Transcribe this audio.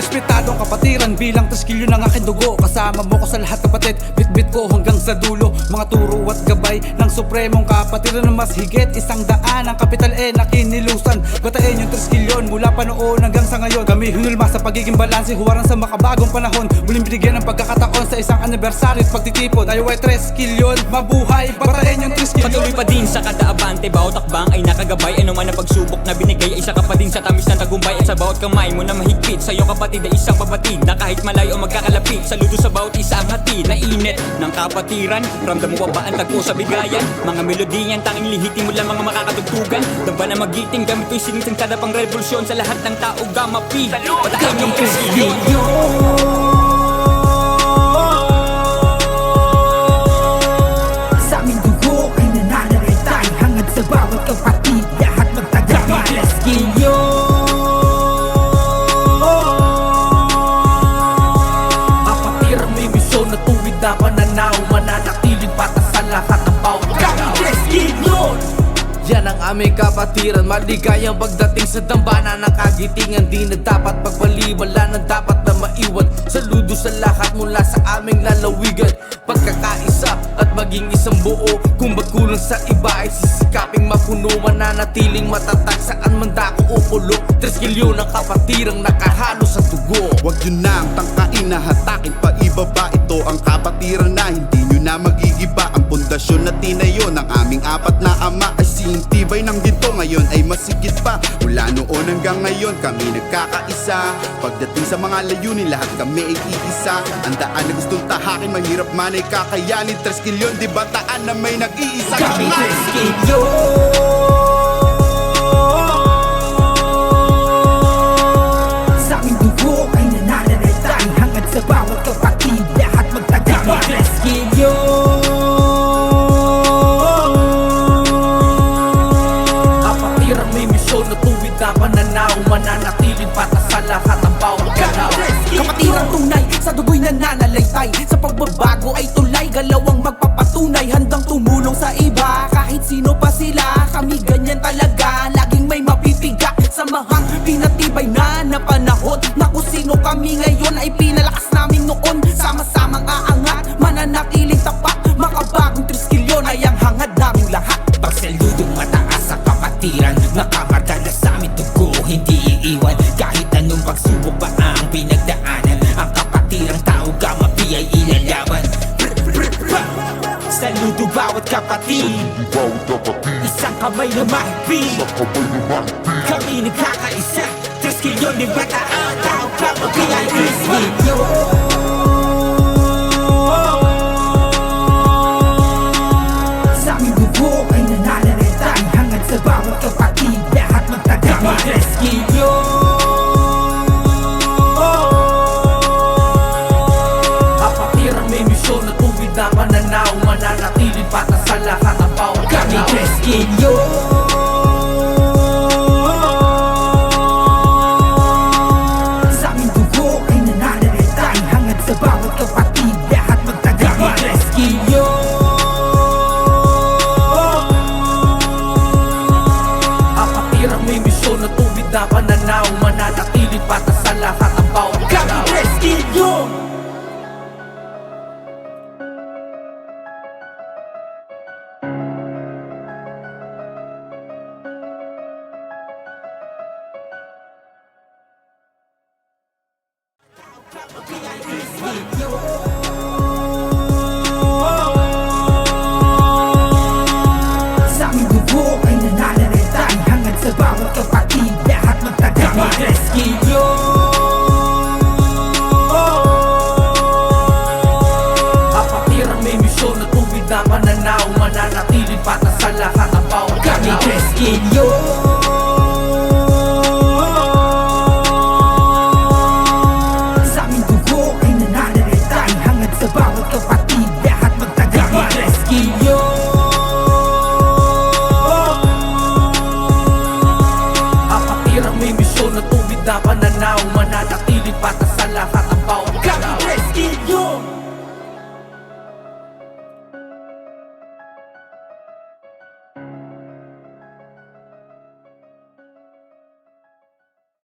Respetadong kapatiran bilang taskilyo ng aking dugo. Kasama mo ko sa lahat kapatid, bitbit ko hanggang sa dulo. Mga turo at gabay ng supremong kapatiran na mas higit 100 ang kapital na kinilusan. Batain yung triskilyon mula pa noon hanggang sa ngayon. Kami hinulma sa pagiging balanse, huwaran sa makabagong panahon. Muling binigyan ng pagkakataon sa isang anibersaryo at pagtitipon. Tayo ay triskilyon, mabuhay, batain yung triskilyon. Patuloy pa din sa kada abante, bawat takbang ay nakagabay. Ano man ang pagsubok na binigay, isa ka pa din sa tamis ng tagumpay. At sa bawat kamay mo na mahigpit, sa'yo kapatid ay isang pabatid na kahit malayo o magkakalapit, saludo sa bawat isa ang hatid na init ng kapatiran. Ramdam mo ba ang tagpo sa bigayan? Mga melodiyan, tanging lihitin mo lang mga makakatugtugan. Damba na magiting, gamit ko'y sinitin kada pang revolusyon sa lahat ng tao gamapi. Patayin yung triskilyon. Sa aming dugo ay nananalaytay, hangad sa bawat kapatid, lahat magtagamay. Triskilyon, kapatirang may misyon na tuwid na pananaw, mananatiling patas sa lahat ng bawat gawin. Triskilyon, yan ang aming kapatiran, maligayang pagdating sa dambana ng kagitingan. Di na dapat pagpaliwala, na dapat na maiwan. Saludo sa lahat mula sa aming lalawigan. Pagkakaisa at maging isang buo, kung magkulang sa iba ay sisikaping mapuno. Mananatiling matatag saan man dako o pulo. Triskilyon ang kapatirang nakahalo sa dugo. Huwag yun na ang tangkain na hatakin pa ibaba. Ito ang kapatiran na hindi nyo na magigiba. Ang pundasyon na tinayo ng aming apat na ama ay tibay ng ginto, ngayon ay masigit pa. Mula noon hanggang ngayon kami nagkakaisa. Pagdating sa mga layunin, lahat kami ay iisa. Ang daan na gustong tahakin, mahirap man ay kakayanin. Triskilyon, di ba taan na may nag-iisa kami? kami? Triskilyon, sa aming dugo ay nananalaytay, hangad sa bawat kapatid, lahat magtagamay. Triskilyon, na tuwid na pananaw, mananatiling patas sa lahat ng bawat galaw. Kapatirang tunay, sa dugo'y nananalaytay, sa pagbabago ay tulay, galawang magpapatunay, handang tumulong sa iba. Kahit sino pa sila, kami ganyan talaga, laging may mapipiga. Samahang pinatibay na panahon, na kung sino kami ngayon ay pinalakas namin noon. Sama-samang aangat, mananatiling tapat, makabagong triskilyon ay ang hangad naming lahat. Pagsaludong mataas sa kapatiran, nakamarkada sa aming dugo, hindi iiwan. Kahit anong pagsubok pa ang pinagdaanan, ang kapatirang tao gamapi ay ilalaban. Saludo bawat kapatid, isang kamay na mahigpit. Kami nagkakaisa, triskilyon din bata ang tao gamapi ay triskilyon. Sa bawat kapatid, lahat magtagamay. Triskilyon, kapatirang may misyon na tuwid na pananaw, mananatiling patas sa lahat ng bawat galaw. Triskilyon, sa aming dugo ay nananalaytay, hangad sa bawat kapatid, lahat magtagamay. Triskilyon, may misyon na tuwid na pananaw, mananatiling patas sa lahat ng bawat galaw. Triskilyon, sa aming dugo ay nananalaytay, hangad sa bawat kapatid, lahat magtagamay. Triskilyon,